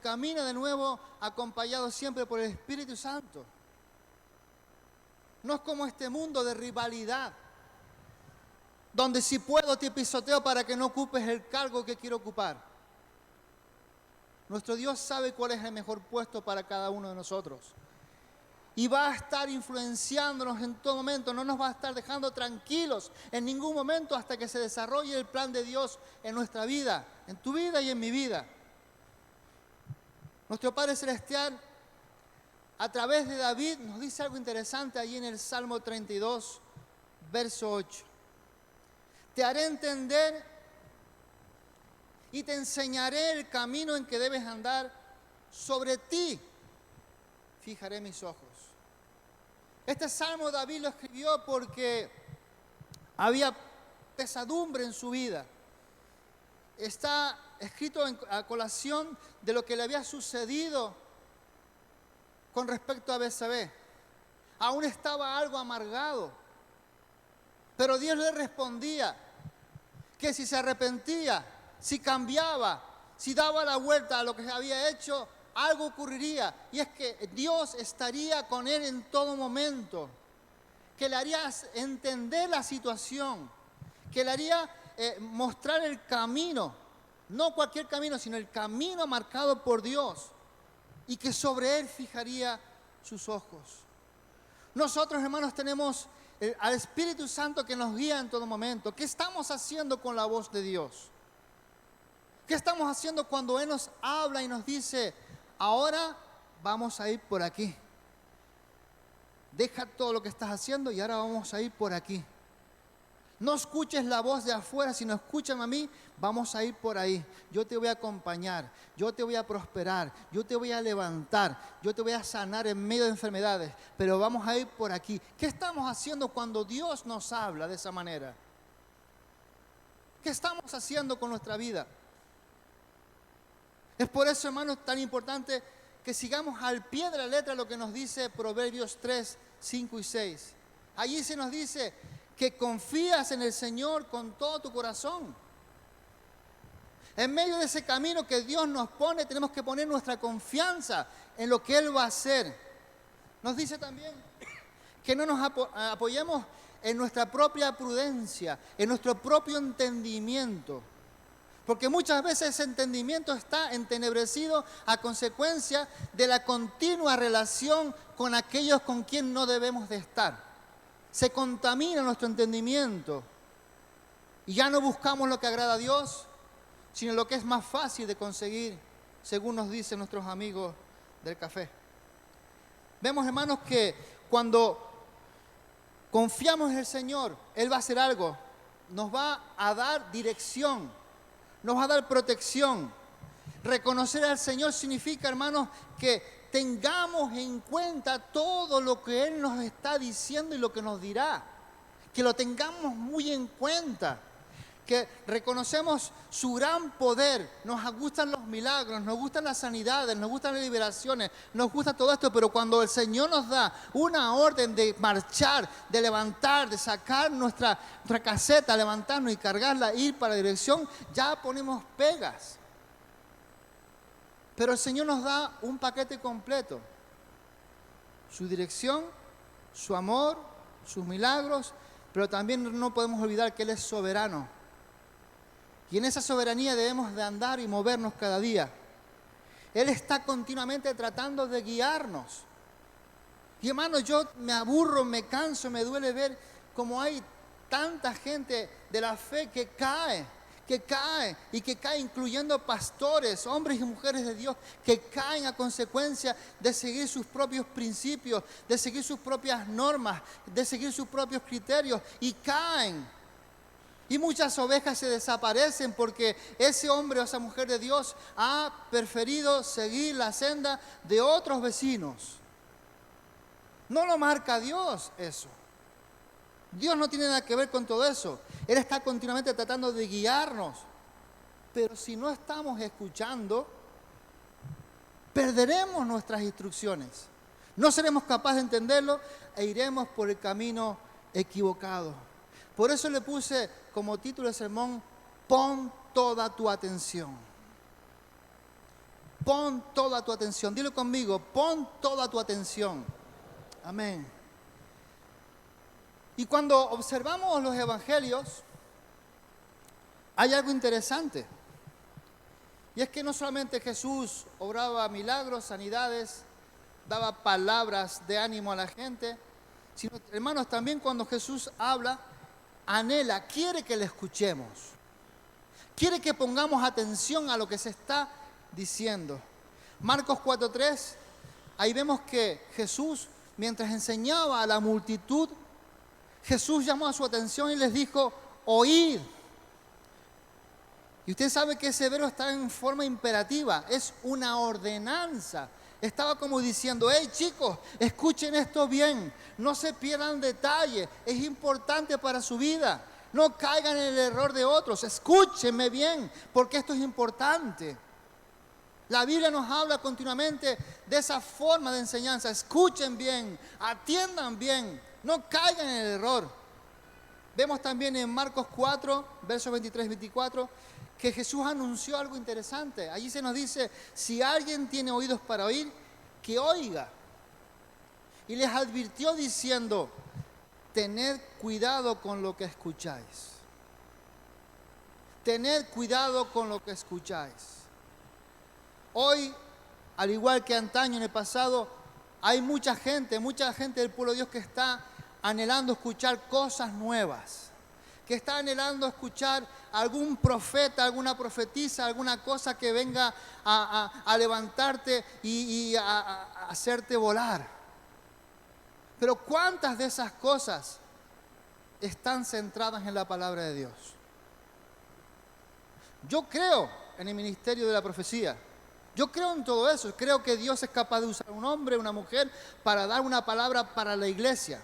camina de nuevo acompañado siempre por el Espíritu Santo. No es como este mundo de rivalidad, donde si puedo te pisoteo para que no ocupes el cargo que quiero ocupar. Nuestro Dios sabe cuál es el mejor puesto para cada uno de nosotros. Y va a estar influenciándonos en todo momento, no nos va a estar dejando tranquilos en ningún momento hasta que se desarrolle el plan de Dios en nuestra vida, en tu vida y en mi vida. Nuestro Padre Celestial, a través de David, nos dice algo interesante allí en el Salmo 32, verso 8. Te haré entender y te enseñaré el camino en que debes andar. Sobre ti fijaré mis ojos. Este salmo David lo escribió porque había pesadumbre en su vida. Está escrito a colación de lo que le había sucedido con respecto a Betsabé. Aún estaba algo amargado, pero Dios le respondía que si se arrepentía, si cambiaba, si daba la vuelta a lo que había hecho, algo ocurriría. Y es que Dios estaría con él en todo momento, que le haría entender la situación, que le haría mostrar el camino, no cualquier camino, sino el camino marcado por Dios, y que sobre él fijaría sus ojos. Nosotros, hermanos, tenemos al Espíritu Santo que nos guía en todo momento. ¿Qué estamos haciendo con la voz de Dios? ¿Qué estamos haciendo cuando Él nos habla y nos dice, ahora vamos a ir por aquí? Deja todo lo que estás haciendo y ahora vamos a ir por aquí. No escuches la voz de afuera, sino escúchame a mí, vamos a ir por ahí. Yo te voy a acompañar, yo te voy a prosperar, yo te voy a levantar, yo te voy a sanar en medio de enfermedades, pero vamos a ir por aquí. ¿Qué estamos haciendo cuando Dios nos habla de esa manera? ¿Qué estamos haciendo con nuestra vida? Es por eso, hermanos, tan importante que sigamos al pie de la letra lo que nos dice Proverbios 3, 5 y 6. Allí se nos dice que confías en el Señor con todo tu corazón. En medio de ese camino que Dios nos pone, tenemos que poner nuestra confianza en lo que Él va a hacer. Nos dice también que no nos apoyemos en nuestra propia prudencia, en nuestro propio entendimiento. Porque muchas veces ese entendimiento está entenebrecido a consecuencia de la continua relación con aquellos con quien no debemos de estar. Se contamina nuestro entendimiento y ya no buscamos lo que agrada a Dios, sino lo que es más fácil de conseguir, según nos dicen nuestros amigos del café. Vemos, hermanos, que cuando confiamos en el Señor, Él va a hacer algo, nos va a dar dirección, nos va a dar protección. Reconocer al Señor significa, hermanos, que tengamos en cuenta todo lo que Él nos está diciendo y lo que nos dirá. Que lo tengamos muy en cuenta. Que reconocemos su gran poder. Nos gustan los milagros, nos gustan las sanidades, nos gustan las liberaciones, nos gusta todo esto. Pero cuando el Señor nos da una orden de marchar, de levantar, de sacar nuestra caseta, levantarnos y cargarla, ir para la dirección, ya ponemos pegas. Pero el Señor nos da un paquete completo. Su dirección, su amor, sus milagros, pero también no podemos olvidar que Él es soberano. Y en esa soberanía debemos de andar y movernos cada día. Él está continuamente tratando de guiarnos. Y hermano, yo me aburro, me canso, me duele ver cómo hay tanta gente de la fe que cae, incluyendo pastores, hombres y mujeres de Dios, que caen a consecuencia de seguir sus propios principios, de seguir sus propias normas, de seguir sus propios criterios, y caen. Y muchas ovejas se desaparecen porque ese hombre o esa mujer de Dios ha preferido seguir la senda de otros vecinos. No lo marca Dios eso. Dios no tiene nada que ver con todo eso. Él está continuamente tratando de guiarnos. Pero si no estamos escuchando, perderemos nuestras instrucciones. No seremos capaces de entenderlo e iremos por el camino equivocado. Por eso le puse como título del sermón, pon toda tu atención. Pon toda tu atención. Dilo conmigo, pon toda tu atención. Amén. Y cuando observamos los evangelios, hay algo interesante. Y es que no solamente Jesús obraba milagros, sanidades, daba palabras de ánimo a la gente, sino, hermanos, también cuando Jesús habla, anhela, quiere que le escuchemos. Quiere que pongamos atención a lo que se está diciendo. Marcos 4:3, ahí vemos que Jesús, mientras enseñaba a la multitud, Jesús llamó a su atención y les dijo, oíd. Y usted sabe que ese verbo está en forma imperativa, es una ordenanza. Estaba como diciendo, hey chicos, escuchen esto bien, no se pierdan detalle, es importante para su vida. No caigan en el error de otros, escúchenme bien, porque esto es importante. La Biblia nos habla continuamente de esa forma de enseñanza. Escuchen bien, atiendan bien, no caigan en el error. Vemos también en Marcos 4, versos 23 y 24, que Jesús anunció algo interesante. Allí se nos dice, si alguien tiene oídos para oír, que oiga. Y les advirtió diciendo, tened cuidado con lo que escucháis. Tened cuidado con lo que escucháis. Hoy, al igual que antaño en el pasado, hay mucha gente del pueblo de Dios que está anhelando escuchar cosas nuevas, que está anhelando escuchar algún profeta, alguna profetisa, alguna cosa que venga a levantarte y a hacerte volar. Pero ¿cuántas de esas cosas están centradas en la palabra de Dios? Yo creo en el ministerio de la profecía. Yo creo en todo eso. Creo que Dios es capaz de usar un hombre, una mujer, para dar una palabra para la iglesia.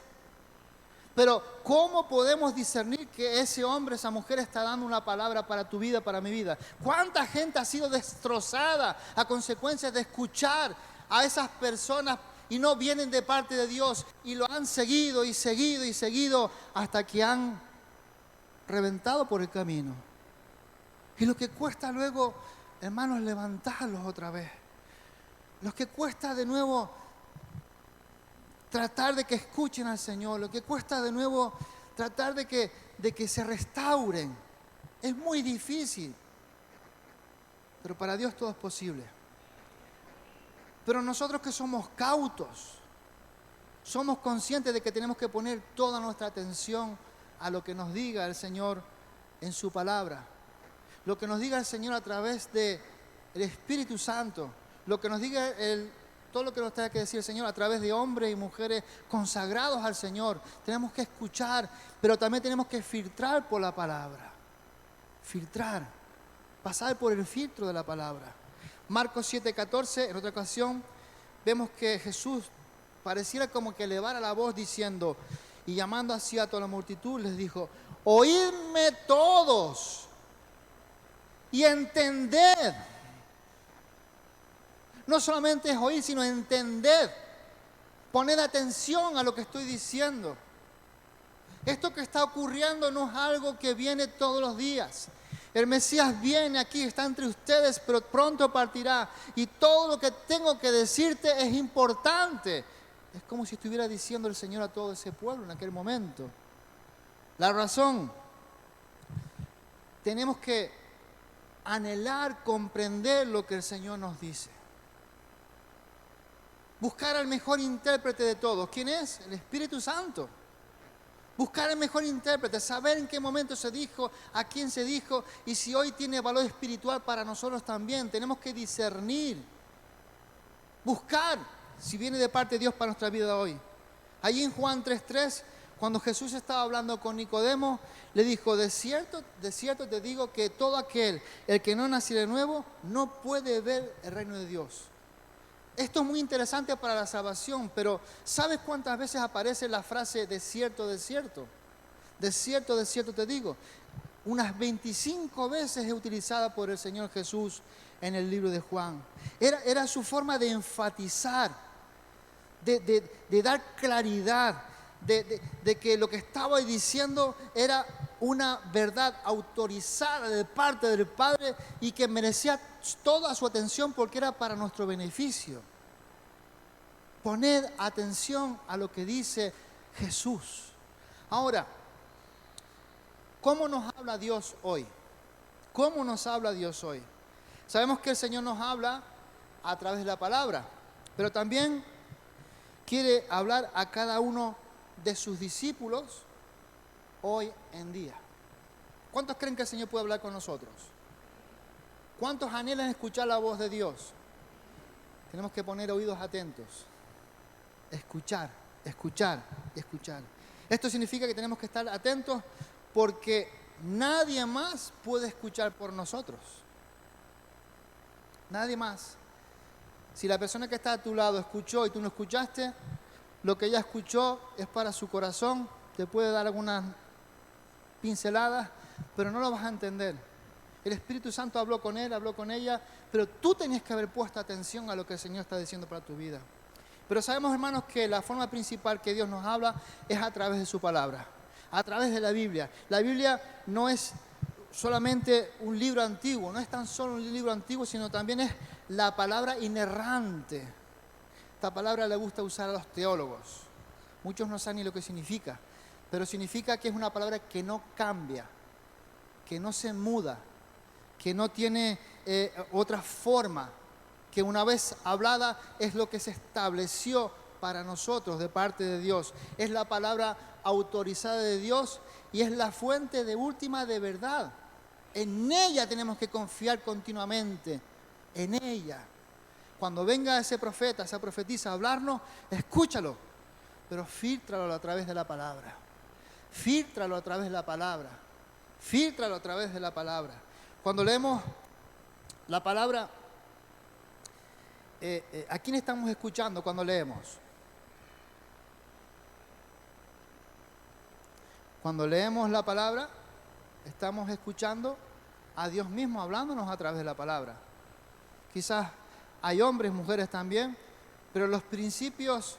Pero ¿cómo podemos discernir que ese hombre, esa mujer está dando una palabra para tu vida, para mi vida? ¿Cuánta gente ha sido destrozada a consecuencia de escuchar a esas personas y no vienen de parte de Dios y lo han seguido y seguido y seguido hasta que han reventado por el camino? Y lo que cuesta luego, hermanos, levantarlos otra vez. Lo que cuesta de nuevo tratar de que escuchen al Señor, lo que cuesta de nuevo tratar de que se restauren. Es muy difícil, pero para Dios todo es posible. Pero nosotros que somos cautos, somos conscientes de que tenemos que poner toda nuestra atención a lo que nos diga el Señor en su palabra, lo que nos diga el Señor a través del Espíritu Santo, lo que nos diga todo lo que nos tenga que decir el Señor a través de hombres y mujeres consagrados al Señor. Tenemos que escuchar, pero también tenemos que filtrar por la palabra. Filtrar, pasar por el filtro de la palabra. Marcos 7:14, en otra ocasión, vemos que Jesús pareciera como que elevara la voz diciendo, y llamando así a toda la multitud, les dijo, oídme todos y entended. No solamente es oír, sino entender. Poned atención a lo que estoy diciendo. Esto que está ocurriendo no es algo que viene todos los días. El Mesías viene aquí, está entre ustedes, pero pronto partirá. Y todo lo que tengo que decirte es importante. Es como si estuviera diciendo el Señor a todo ese pueblo en aquel momento. La razón, tenemos que anhelar, comprender lo que el Señor nos dice. Buscar al mejor intérprete de todos. ¿Quién es? El Espíritu Santo. Buscar el mejor intérprete, saber en qué momento se dijo, a quién se dijo y si hoy tiene valor espiritual para nosotros también. Tenemos que discernir, buscar si viene de parte de Dios para nuestra vida hoy. Allí en Juan 3:3, cuando Jesús estaba hablando con Nicodemo, le dijo, de cierto te digo que todo aquel, el que no naciera de nuevo, no puede ver el reino de Dios. Esto es muy interesante para la salvación, pero ¿sabes cuántas veces aparece la frase de cierto, de cierto? De cierto te digo. Unas 25 veces es utilizada por el Señor Jesús en el libro de Juan. Era su forma de enfatizar, de dar claridad, de que lo que estaba diciendo era una verdad autorizada de parte del Padre y que merecía toda su atención porque era para nuestro beneficio. Poned atención a lo que dice Jesús. Ahora, ¿cómo nos habla Dios hoy? ¿Cómo nos habla Dios hoy? Sabemos que el Señor nos habla a través de la palabra, pero también quiere hablar a cada uno de sus discípulos hoy en día. ¿Cuántos creen que el Señor puede hablar con nosotros? ¿Cuántos anhelan escuchar la voz de Dios? Tenemos que poner oídos atentos. Escuchar, escuchar, escuchar. Esto significa que tenemos que estar atentos porque nadie más puede escuchar por nosotros. Nadie más. Si la persona que está a tu lado escuchó y tú no escuchaste, lo que ella escuchó es para su corazón, te puede dar algunas pinceladas, pero no lo vas a entender. El Espíritu Santo habló con él, habló con ella, pero tú tenías que haber puesto atención a lo que el Señor está diciendo para tu vida. Pero sabemos, hermanos, que la forma principal que Dios nos habla es a través de su palabra, a través de la Biblia. La Biblia no es solamente un libro antiguo, no es tan solo un libro antiguo, sino también es la palabra inerrante. Esta palabra le gusta usar a los teólogos. Muchos no saben ni lo que significa, pero significa que es una palabra que no cambia, que no se muda, que no tiene otra forma, que una vez hablada es lo que se estableció para nosotros de parte de Dios. Es la palabra autorizada de Dios y es la fuente de última de verdad. En ella tenemos que confiar continuamente, en ella. Cuando venga ese profeta, esa profetisa a hablarnos, escúchalo, pero fíltralo a través de la palabra. Fíltralo a través de la palabra. Fíltralo a través de la palabra. Cuando leemos la palabra, ¿a quién estamos escuchando cuando leemos? Cuando leemos la palabra, estamos escuchando a Dios mismo hablándonos a través de la palabra. Quizás hay hombres, mujeres también, pero los principios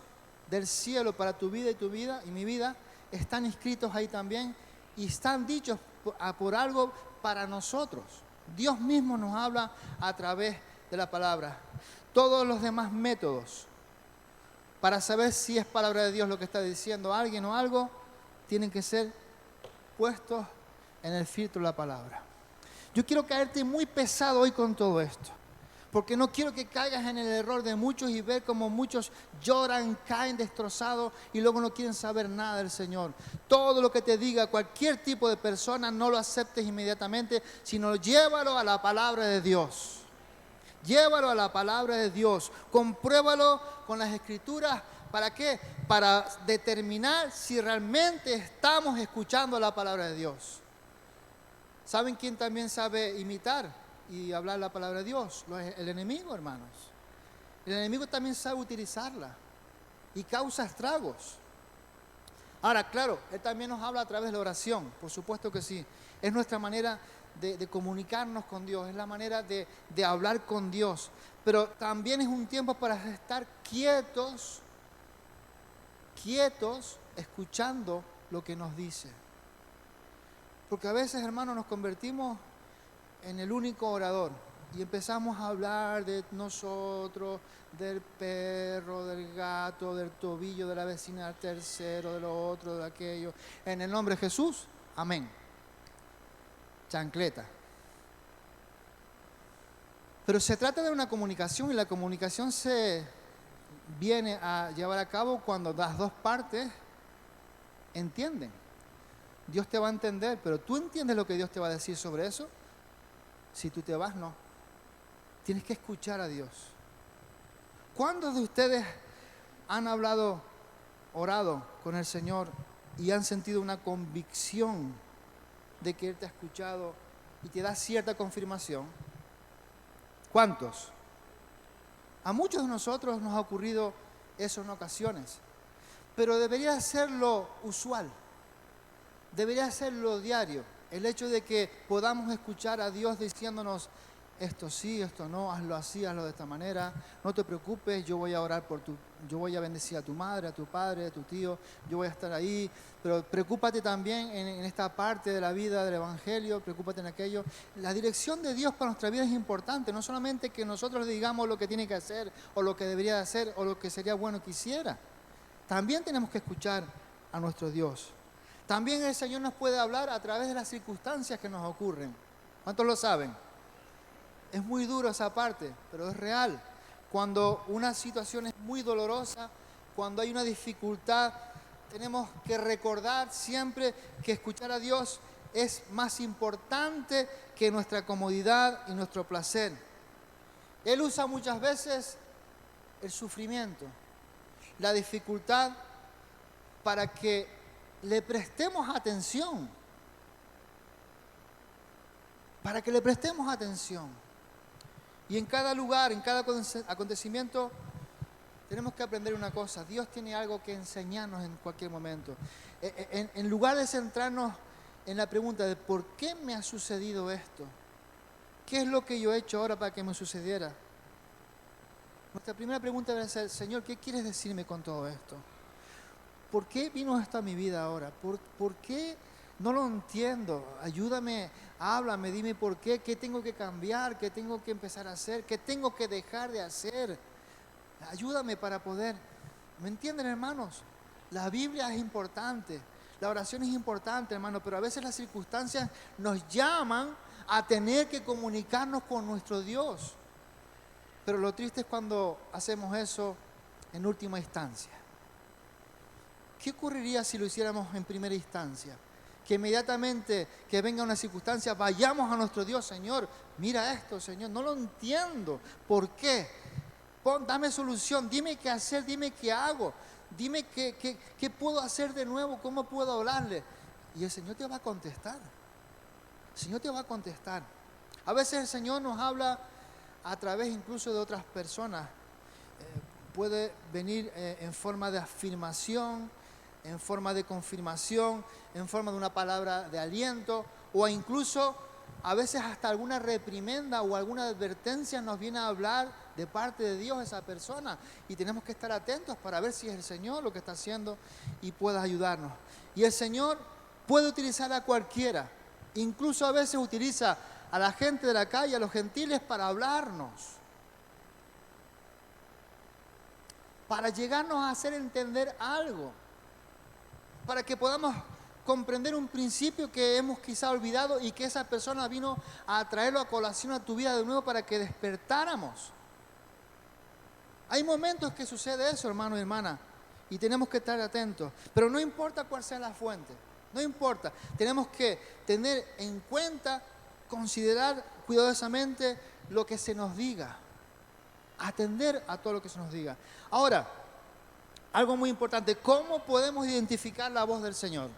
del cielo para tu vida y mi vida están inscritos ahí también y están dichos por algo para nosotros. Dios mismo nos habla a través de la palabra. Todos los demás métodos para saber si es palabra de Dios lo que está diciendo alguien o algo, tienen que ser puestos en el filtro de la palabra. Yo quiero caerte muy pesado hoy con todo esto, porque no quiero que caigas en el error de muchos y ver como muchos lloran, caen destrozados y luego no quieren saber nada del Señor. Todo lo que te diga cualquier tipo de persona, no lo aceptes inmediatamente, sino llévalo a la palabra de Dios. Llévalo a la palabra de Dios, compruébalo con las Escrituras. ¿Para qué? Para determinar si realmente estamos escuchando la palabra de Dios. ¿Saben quién también sabe imitar y hablar la palabra de Dios? El enemigo, hermanos. El enemigo también sabe utilizarla y causa estragos. Ahora, claro, él también nos habla a través de la oración, por supuesto que sí. Es nuestra manera de comunicarnos con Dios, es la manera de hablar con Dios. Pero también es un tiempo para estar quietos, escuchando lo que nos dice. Porque a veces, hermanos, nos convertimos en el único orador y empezamos a hablar de nosotros, del perro, del gato, del tobillo de la vecina, del tercero, de lo otro, de aquello. En el nombre de Jesús, amén. Chancleta. Pero se trata de una comunicación y la comunicación se viene a llevar a cabo cuando las dos partes entienden. Dios te va a entender, pero ¿tú entiendes lo que Dios te va a decir sobre eso? Si tú te vas, no. Tienes que escuchar a Dios. ¿Cuántos de ustedes han orado con el Señor y han sentido una convicción de que Él te ha escuchado y te da cierta confirmación? ¿Cuántos? A muchos de nosotros nos ha ocurrido eso en ocasiones, pero debería ser lo usual, debería ser lo diario, el hecho de que podamos escuchar a Dios diciéndonos, esto sí, esto no, hazlo así, hazlo de esta manera, no te preocupes, yo voy a orar yo voy a bendecir a tu madre, a tu padre, a tu tío, yo voy a estar ahí, pero preocúpate también en esta parte de la vida del Evangelio, preocúpate en aquello. La dirección de Dios para nuestra vida es importante, no solamente que nosotros le digamos lo que tiene que hacer, o lo que debería hacer, o lo que sería bueno que hiciera. También tenemos que escuchar a nuestro Dios. También el Señor nos puede hablar a través de las circunstancias que nos ocurren. ¿Cuántos lo saben? Es muy duro esa parte, pero es real. Cuando una situación es muy dolorosa, cuando hay una dificultad, tenemos que recordar siempre que escuchar a Dios es más importante que nuestra comodidad y nuestro placer. Él usa muchas veces el sufrimiento, la dificultad, para que le prestemos atención. Para que le prestemos atención. Y en cada lugar, en cada acontecimiento, tenemos que aprender una cosa. Dios tiene algo que enseñarnos en cualquier momento. En lugar de centrarnos en la pregunta de ¿por qué me ha sucedido esto? ¿Qué es lo que yo he hecho ahora para que me sucediera? Nuestra primera pregunta debe ser, Señor, ¿qué quieres decirme con todo esto? ¿Por qué vino esto a mi vida ahora? ¿Por qué no lo entiendo? Ayúdame, háblame, dime por qué tengo que cambiar, qué tengo que empezar a hacer, qué tengo que dejar de hacer. Ayúdame para poder. ¿Me entienden, hermanos? La Biblia es importante, la oración es importante, hermano, pero a veces las circunstancias nos llaman a tener que comunicarnos con nuestro Dios. Pero lo triste es cuando hacemos eso en última instancia. ¿Qué ocurriría si lo hiciéramos en primera instancia? Que inmediatamente que venga una circunstancia, vayamos a nuestro Dios, Señor, mira esto, Señor, no lo entiendo, ¿por qué? Dame solución, dime qué hacer, dime qué hago, dime qué puedo hacer de nuevo, cómo puedo hablarle. Y el Señor te va a contestar, el Señor te va a contestar. A veces el Señor nos habla a través incluso de otras personas, puede venir en forma de afirmación, en forma de confirmación, en forma de una palabra de aliento, o incluso a veces hasta alguna reprimenda o alguna advertencia nos viene a hablar de parte de Dios esa persona, y tenemos que estar atentos para ver si es el Señor lo que está haciendo y pueda ayudarnos. Y el Señor puede utilizar a cualquiera, incluso a veces utiliza a la gente de la calle, a los gentiles, para hablarnos, para llegarnos a hacer entender algo, para que podamos comprender un principio que hemos quizá olvidado y que esa persona vino a traerlo a colación a tu vida de nuevo para que despertáramos. Hay momentos que sucede eso, hermano y hermana, y tenemos que estar atentos, pero no importa cuál sea la fuente, no importa, tenemos que tener en cuenta, considerar cuidadosamente lo que se nos diga, atender a todo lo que se nos diga. Ahora, algo muy importante, ¿cómo podemos identificar la voz del Señor?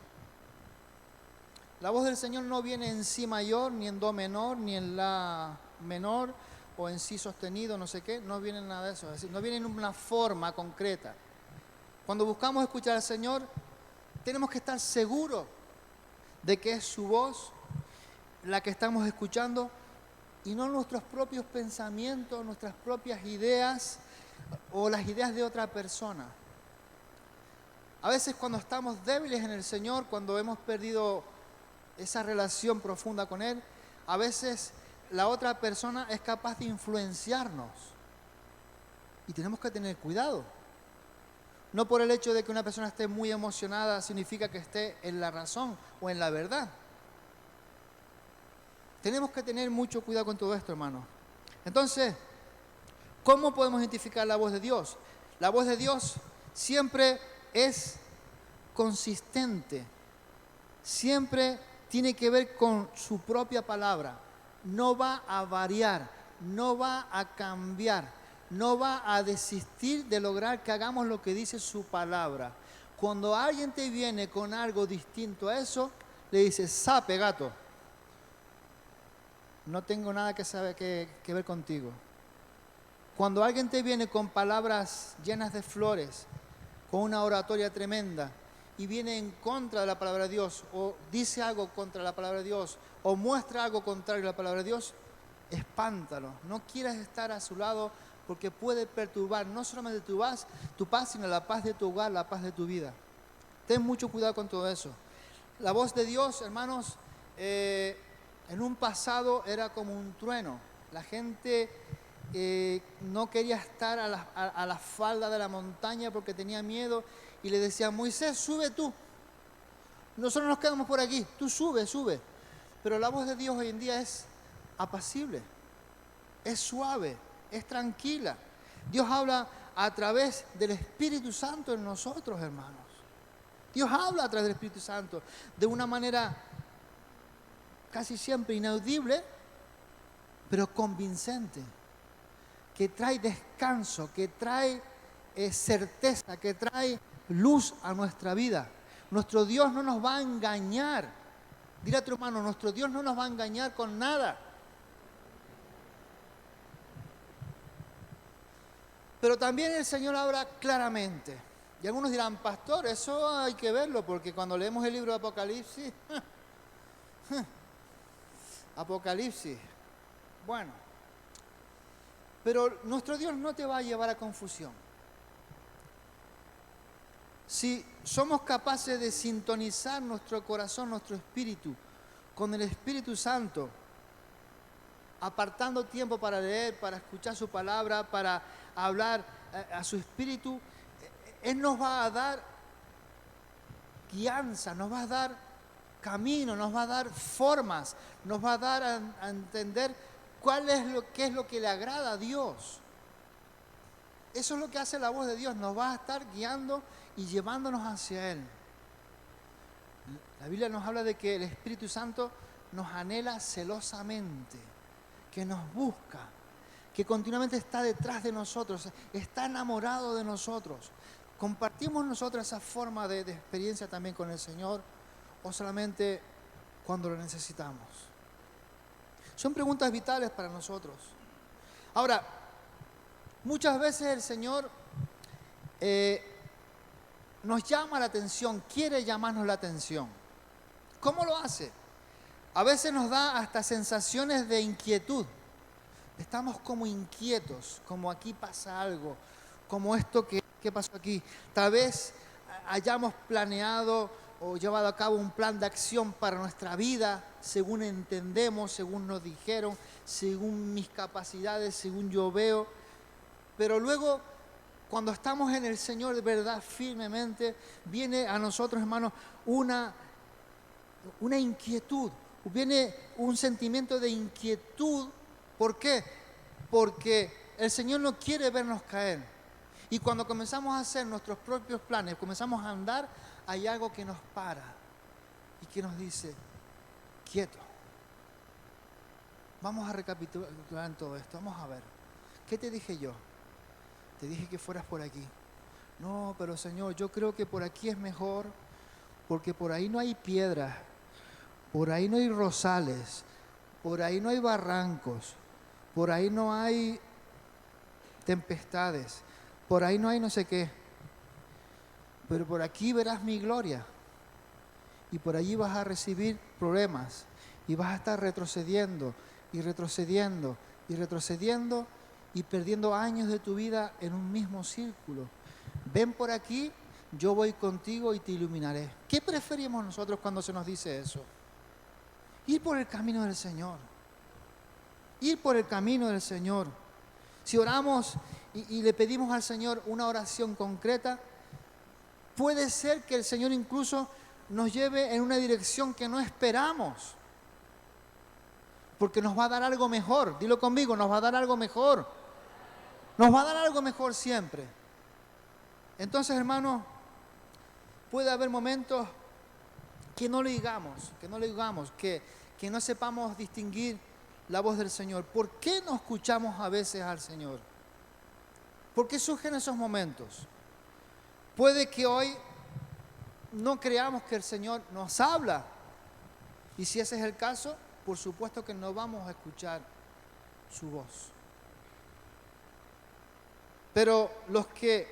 La voz del Señor no viene en si mayor, ni en do menor, ni en la menor, o en si sostenido, no sé qué, no viene nada de eso, es decir, no viene en una forma concreta. Cuando buscamos escuchar al Señor, tenemos que estar seguros de que es su voz la que estamos escuchando y no nuestros propios pensamientos, nuestras propias ideas o las ideas de otra persona. A veces cuando estamos débiles en el Señor, cuando hemos perdido esa relación profunda con Él, a veces la otra persona es capaz de influenciarnos y tenemos que tener cuidado. No por el hecho de que una persona esté muy emocionada significa que esté en la razón o en la verdad. Tenemos que tener mucho cuidado con todo esto, hermano. Entonces, ¿cómo podemos identificar la voz de Dios? La voz de Dios siempre es consistente, siempre tiene que ver con su propia palabra, no va a variar, no va a cambiar, no va a desistir de lograr que hagamos lo que dice su palabra. Cuando alguien te viene con algo distinto a eso, le dices, sape gato, no tengo nada que ver contigo. Cuando alguien te viene con palabras llenas de flores, con una oratoria tremenda, y viene en contra de la palabra de Dios, o dice algo contra la palabra de Dios, o muestra algo contrario a la palabra de Dios, espántalo. No quieras estar a su lado porque puede perturbar no solamente tu paz, sino la paz de tu hogar, la paz de tu vida. Ten mucho cuidado con todo eso. La voz de Dios, hermanos, en un pasado era como un trueno. La gente no quería estar a la falda de la montaña porque tenía miedo y le decían: Moisés, sube tú. Nosotros nos quedamos por aquí, tú sube, sube. Pero la voz de Dios hoy en día es apacible, es suave, es tranquila. Dios habla a través del Espíritu Santo en nosotros, hermanos. Dios habla a través del Espíritu Santo de una manera casi siempre inaudible, pero convincente, que trae descanso, que trae certeza, que trae luz a nuestra vida. Nuestro Dios no nos va a engañar. Dile a tu hermano: nuestro Dios no nos va a engañar con nada. Pero también el Señor habla claramente. Y algunos dirán: pastor, eso hay que verlo, porque cuando leemos el libro de Apocalipsis, Apocalipsis, bueno, pero nuestro Dios no te va a llevar a confusión. Si somos capaces de sintonizar nuestro corazón, nuestro espíritu, con el Espíritu Santo, apartando tiempo para leer, para escuchar su palabra, para hablar a su espíritu, Él nos va a dar guianza, nos va a dar camino, nos va a dar formas, nos va a dar a entender qué es lo que le agrada a Dios. Eso es lo que hace la voz de Dios, nos va a estar guiando y llevándonos hacia Él. La Biblia nos habla de que el Espíritu Santo nos anhela celosamente, que nos busca, que continuamente está detrás de nosotros, está enamorado de nosotros. ¿Compartimos nosotros esa forma de experiencia también con el Señor o solamente cuando lo necesitamos? Son preguntas vitales para nosotros. Ahora, muchas veces el Señor nos llama la atención, quiere llamarnos la atención. ¿Cómo lo hace? A veces nos da hasta sensaciones de inquietud. Estamos como inquietos, como aquí pasa algo, como esto que pasó aquí. Tal vez hayamos planeado o llevado a cabo un plan de acción para nuestra vida, según entendemos, según nos dijeron, según mis capacidades, según yo veo. Pero luego, cuando estamos en el Señor de verdad, firmemente, viene a nosotros, hermanos, una inquietud, viene un sentimiento de inquietud. ¿Por qué? Porque el Señor no quiere vernos caer. Y cuando comenzamos a hacer nuestros propios planes, comenzamos a andar, hay algo que nos para y que nos dice: quieto. Vamos a recapitular en todo esto, vamos a ver. ¿Qué te dije yo? Te dije que fueras por aquí. No, pero Señor, yo creo que por aquí es mejor, porque por ahí no hay piedras, por ahí no hay rosales, por ahí no hay barrancos, por ahí no hay tempestades, por ahí no hay no sé qué. Pero por aquí verás mi gloria y por allí vas a recibir problemas y vas a estar retrocediendo y retrocediendo y retrocediendo y perdiendo años de tu vida en un mismo círculo. Ven por aquí, yo voy contigo y te iluminaré. ¿Qué preferimos nosotros cuando se nos dice eso? Ir por el camino del Señor. Ir por el camino del Señor. Si oramos y le pedimos al Señor una oración concreta, puede ser que el Señor incluso nos lleve en una dirección que no esperamos. Porque nos va a dar algo mejor. Dilo conmigo, nos va a dar algo mejor. Nos va a dar algo mejor siempre. Entonces, hermanos, puede haber momentos que no le digamos, que no sepamos distinguir la voz del Señor. ¿Por qué no escuchamos a veces al Señor? ¿Por qué surgen esos momentos? Puede que hoy no creamos que el Señor nos habla. Y si ese es el caso, por supuesto que no vamos a escuchar su voz. Pero los que,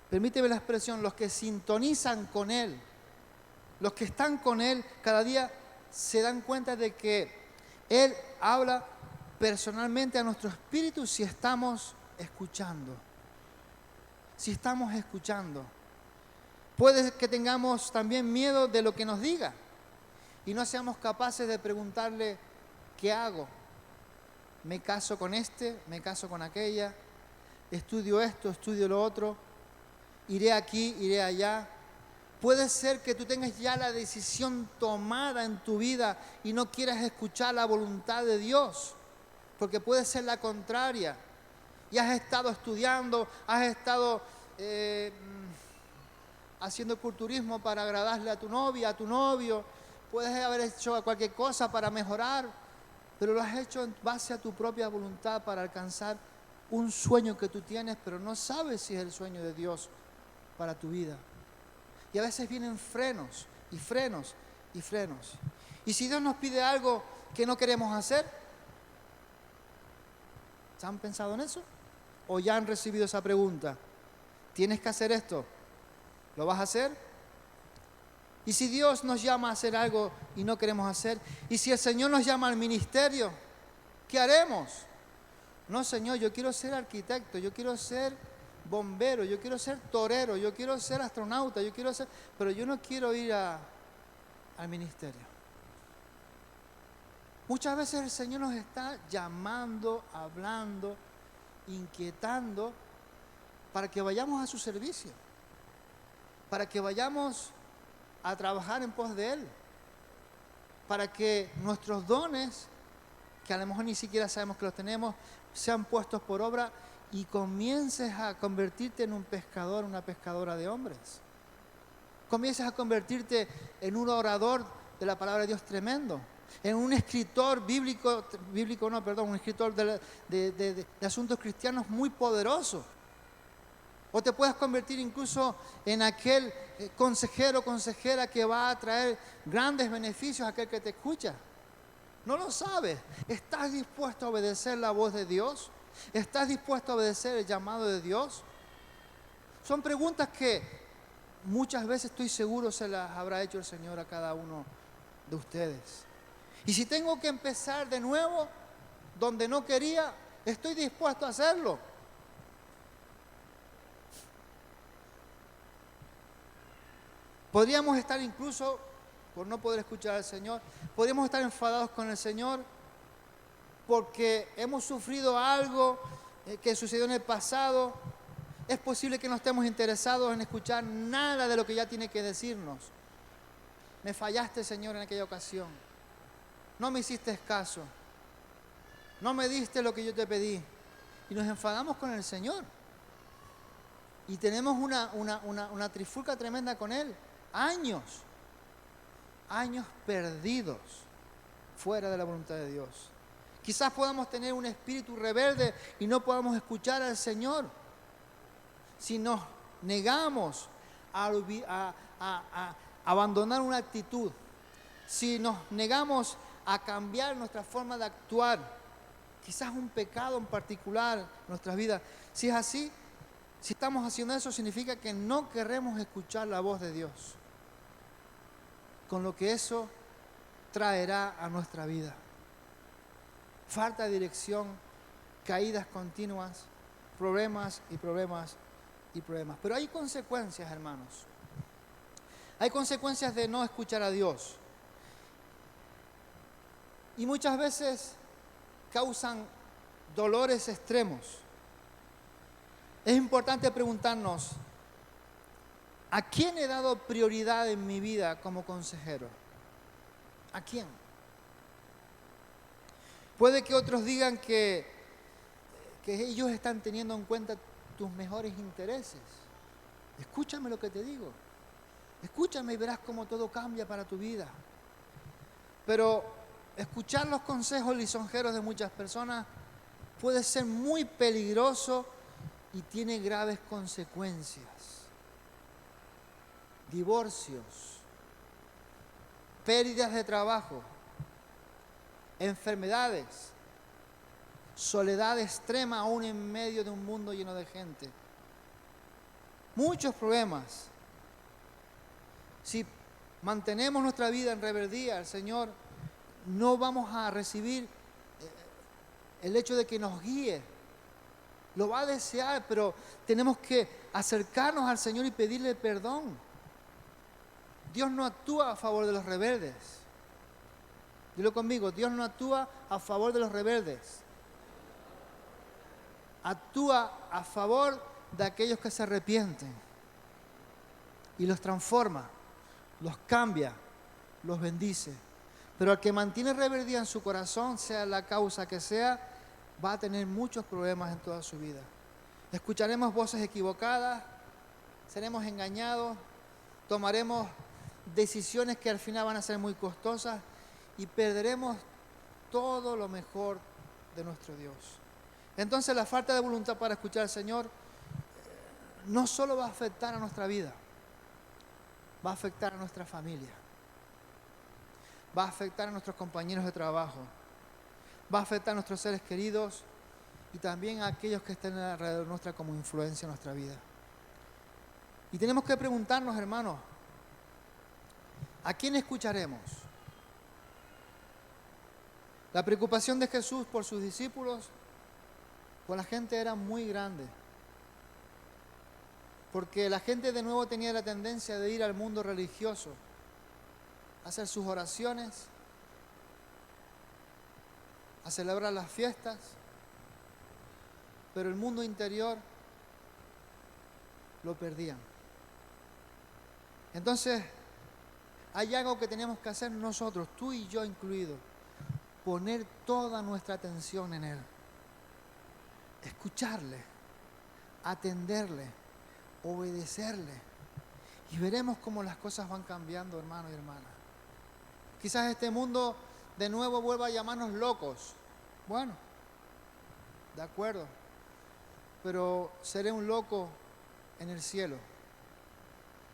permíteme la expresión, los que sintonizan con Él, los que están con Él cada día, se dan cuenta de que Él habla personalmente a nuestro espíritu si estamos escuchando. Si estamos escuchando. Puede que tengamos también miedo de lo que nos diga y no seamos capaces de preguntarle, ¿qué hago? ¿Me caso con este? ¿Me caso con aquella? ¿Estudio esto? ¿Estudio lo otro? ¿Iré aquí? ¿Iré allá? Puede ser que tú tengas ya la decisión tomada en tu vida y no quieras escuchar la voluntad de Dios, porque puede ser la contraria. Y has estado estudiando, has estado haciendo culturismo para agradarle a tu novia, a tu novio. Puedes haber hecho cualquier cosa para mejorar, pero lo has hecho en base a tu propia voluntad para alcanzar un sueño que tú tienes, pero no sabes si es el sueño de Dios para tu vida. Y a veces vienen frenos y frenos y frenos. Y si Dios nos pide algo que no queremos hacer, ¿se han pensado en eso? ¿O ya han recibido esa pregunta? ¿Tienes que hacer esto? ¿Lo vas a hacer? Y si Dios nos llama a hacer algo y no queremos hacer, y si el Señor nos llama al ministerio, ¿qué haremos? No, Señor, yo quiero ser arquitecto, yo quiero ser bombero, yo quiero ser torero, yo quiero ser astronauta, pero yo no quiero ir al ministerio. Muchas veces el Señor nos está llamando, hablando, inquietando para que vayamos a su servicio, para que vayamos a trabajar en pos de Él, para que nuestros dones, que a lo mejor ni siquiera sabemos que los tenemos, sean puestos por obra y comiences a convertirte en un pescador, una pescadora de hombres. Comiences a convertirte en un orador de la palabra de Dios tremendo, en un escritor un escritor de asuntos cristianos muy poderoso. O te puedes convertir incluso en aquel consejero o consejera que va a traer grandes beneficios a aquel que te escucha. No lo sabes. ¿Estás dispuesto a obedecer la voz de Dios? ¿Estás dispuesto a obedecer el llamado de Dios? Son preguntas que muchas veces estoy seguro se las habrá hecho el Señor a cada uno de ustedes. Y si tengo que empezar de nuevo donde no quería, estoy dispuesto a hacerlo. Podríamos estar incluso, por no poder escuchar al Señor, podríamos estar enfadados con el Señor porque hemos sufrido algo que sucedió en el pasado. Es posible que no estemos interesados en escuchar nada de lo que ya tiene que decirnos. Me fallaste, Señor, en aquella ocasión. No me hiciste caso. No me diste lo que yo te pedí. Y nos enfadamos con el Señor. Y tenemos una trifulca tremenda con Él. Años perdidos fuera de la voluntad de Dios. Quizás podamos tener un espíritu rebelde y no podamos escuchar al Señor. Si nos negamos a abandonar una actitud, si nos negamos a cambiar nuestra forma de actuar, quizás un pecado en particular en nuestras vidas, si es así, si estamos haciendo eso, significa que no queremos escuchar la voz de Dios, con lo que eso traerá a nuestra vida. Falta de dirección, caídas continuas, problemas y problemas y problemas. Pero hay consecuencias, hermanos. Hay consecuencias de no escuchar a Dios. Y muchas veces causan dolores extremos. Es importante preguntarnos, ¿a quién he dado prioridad en mi vida como consejero? ¿A quién? Puede que otros digan que ellos están teniendo en cuenta tus mejores intereses. Escúchame lo que te digo. Escúchame y verás cómo todo cambia para tu vida. Pero escuchar los consejos lisonjeros de muchas personas puede ser muy peligroso y tiene graves consecuencias. Divorcios, pérdidas de trabajo, enfermedades, soledad extrema aún en medio de un mundo lleno de gente. Muchos problemas. Si mantenemos nuestra vida en rebeldía al Señor, no vamos a recibir el hecho de que nos guíe. Lo va a desear, pero tenemos que acercarnos al Señor y pedirle perdón. Dios no actúa a favor de los rebeldes. Dilo conmigo, Dios no actúa a favor de los rebeldes. Actúa a favor de aquellos que se arrepienten y los transforma, los cambia, los bendice. Pero al que mantiene rebeldía en su corazón, sea la causa que sea, va a tener muchos problemas en toda su vida. Escucharemos voces equivocadas, seremos engañados, tomaremos decisiones que al final van a ser muy costosas y perderemos todo lo mejor de nuestro Dios. Entonces la falta de voluntad para escuchar al Señor no solo va a afectar a nuestra vida, va a afectar a nuestra familia, va a afectar a nuestros compañeros de trabajo, va a afectar a nuestros seres queridos y también a aquellos que estén alrededor nuestra como influencia en nuestra vida. Y tenemos que preguntarnos, hermanos, ¿a quién escucharemos? La preocupación de Jesús por sus discípulos, por la gente, era muy grande. Porque la gente de nuevo tenía la tendencia de ir al mundo religioso, a hacer sus oraciones, a celebrar las fiestas, pero el mundo interior lo perdían. Entonces, hay algo que tenemos que hacer nosotros, tú y yo incluido, poner toda nuestra atención en Él, escucharle, atenderle, obedecerle, y veremos cómo las cosas van cambiando, hermano y hermana. Quizás este mundo de nuevo vuelva a llamarnos locos. Bueno, de acuerdo, pero seré un loco en el cielo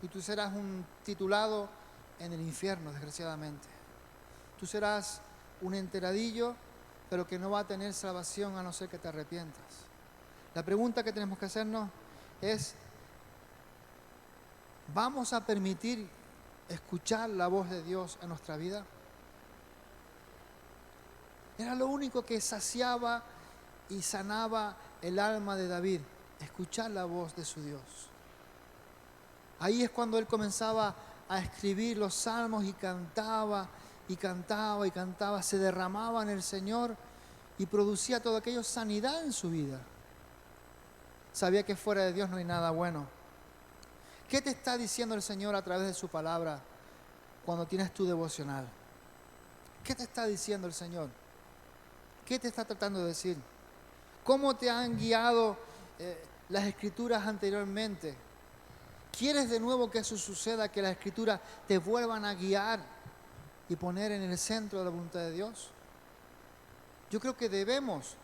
y tú serás un titulado en el infierno, desgraciadamente. Tú serás un enteradillo, pero que no va a tener salvación a no ser que te arrepientas. La pregunta que tenemos que hacernos es: ¿vamos a permitir escuchar la voz de Dios en nuestra vida? Era lo único que saciaba y sanaba el alma de David, escuchar la voz de su Dios. Ahí es cuando él comenzaba a escribir los salmos y cantaba y cantaba y cantaba, se derramaba en el Señor y producía todo aquello sanidad en su vida. Sabía que fuera de Dios no hay nada bueno. ¿Qué te está diciendo el Señor a través de su palabra cuando tienes tu devocional? ¿Qué te está diciendo el Señor? ¿Qué te está tratando de decir? ¿Cómo te han guiado las Escrituras anteriormente? ¿Quieres de nuevo que eso suceda, que las Escrituras te vuelvan a guiar y poner en el centro de la voluntad de Dios? Yo creo que debemos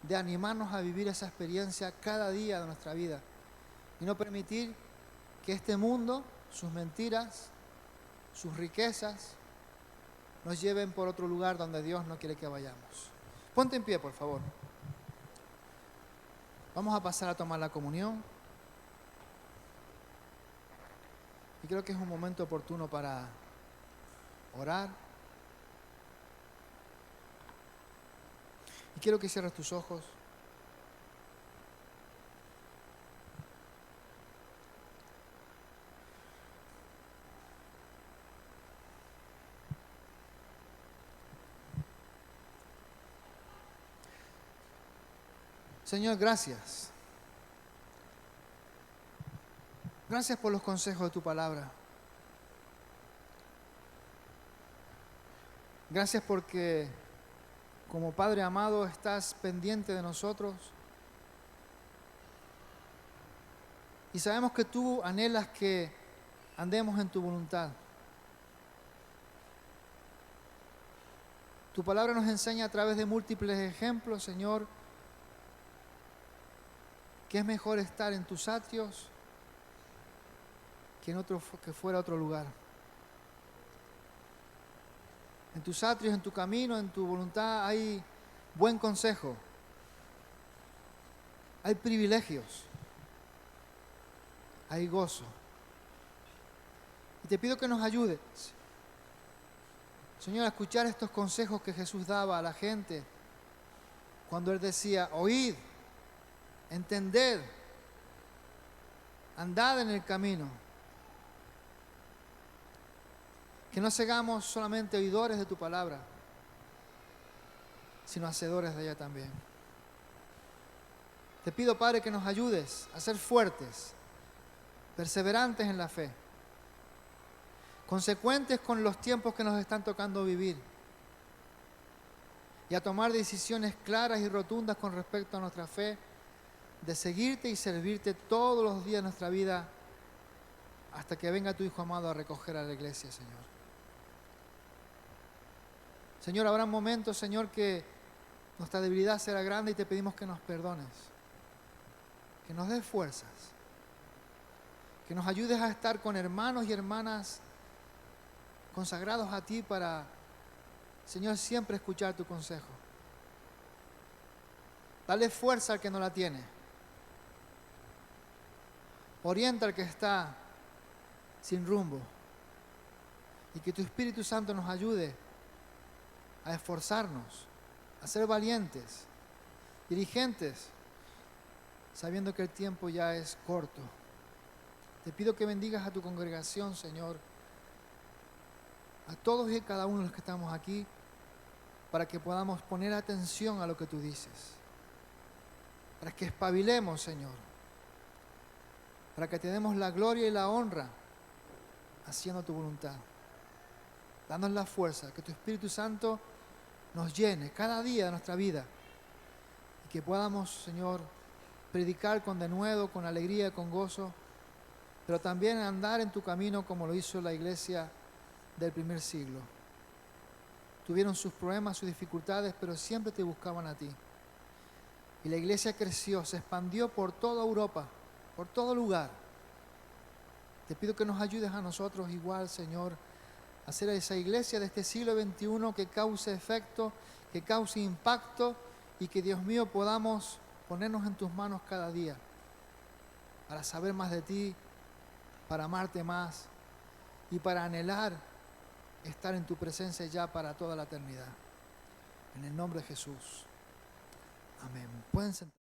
de animarnos a vivir esa experiencia cada día de nuestra vida y no permitir que este mundo, sus mentiras, sus riquezas, nos lleven por otro lugar donde Dios no quiere que vayamos. Ponte en pie, por favor. Vamos a pasar a tomar la comunión. Y creo que es un momento oportuno para orar. Y quiero que cierres tus ojos. Señor, gracias. Gracias por los consejos de tu palabra. Gracias porque como Padre amado estás pendiente de nosotros. Y sabemos que tú anhelas que andemos en tu voluntad. Tu palabra nos enseña a través de múltiples ejemplos, Señor, que es mejor estar en tus atrios que fuera otro lugar. En tus atrios, en tu camino, en tu voluntad hay buen consejo, hay privilegios, hay gozo. Y te pido que nos ayudes, Señor, a escuchar estos consejos que Jesús daba a la gente cuando Él decía, oíd, entended, andad en el camino. Que no seamos solamente oidores de tu palabra, sino hacedores de ella también. Te pido, Padre, que nos ayudes a ser fuertes, perseverantes en la fe, consecuentes con los tiempos que nos están tocando vivir y a tomar decisiones claras y rotundas con respecto a nuestra fe, de seguirte y servirte todos los días de nuestra vida hasta que venga tu Hijo amado a recoger a la iglesia, Señor. Señor, habrá momentos, Señor, que nuestra debilidad será grande y te pedimos que nos perdones, que nos des fuerzas, que nos ayudes a estar con hermanos y hermanas consagrados a ti para, Señor, siempre escuchar tu consejo. Dale fuerza al que no la tiene. Orienta al que está sin rumbo. Y que tu Espíritu Santo nos ayude a esforzarnos, a ser valientes, diligentes, sabiendo que el tiempo ya es corto. Te pido que bendigas a tu congregación, Señor, a todos y cada uno de los que estamos aquí, para que podamos poner atención a lo que tú dices, para que espabilemos, Señor, para que te demos la gloria y la honra haciendo tu voluntad. Danos la fuerza, que tu Espíritu Santo nos llene cada día de nuestra vida y que podamos, Señor, predicar con denuedo, con alegría, con gozo, pero también andar en tu camino como lo hizo la iglesia del primer siglo. Tuvieron sus problemas, sus dificultades, pero siempre te buscaban a ti. Y la iglesia creció, se expandió por toda Europa, por todo lugar. Te pido que nos ayudes a nosotros igual, Señor, a hacer esa iglesia de este siglo XXI que cause efecto, que cause impacto y que, Dios mío, podamos ponernos en tus manos cada día para saber más de ti, para amarte más y para anhelar estar en tu presencia ya para toda la eternidad. En el nombre de Jesús. Amén. Pueden sentar.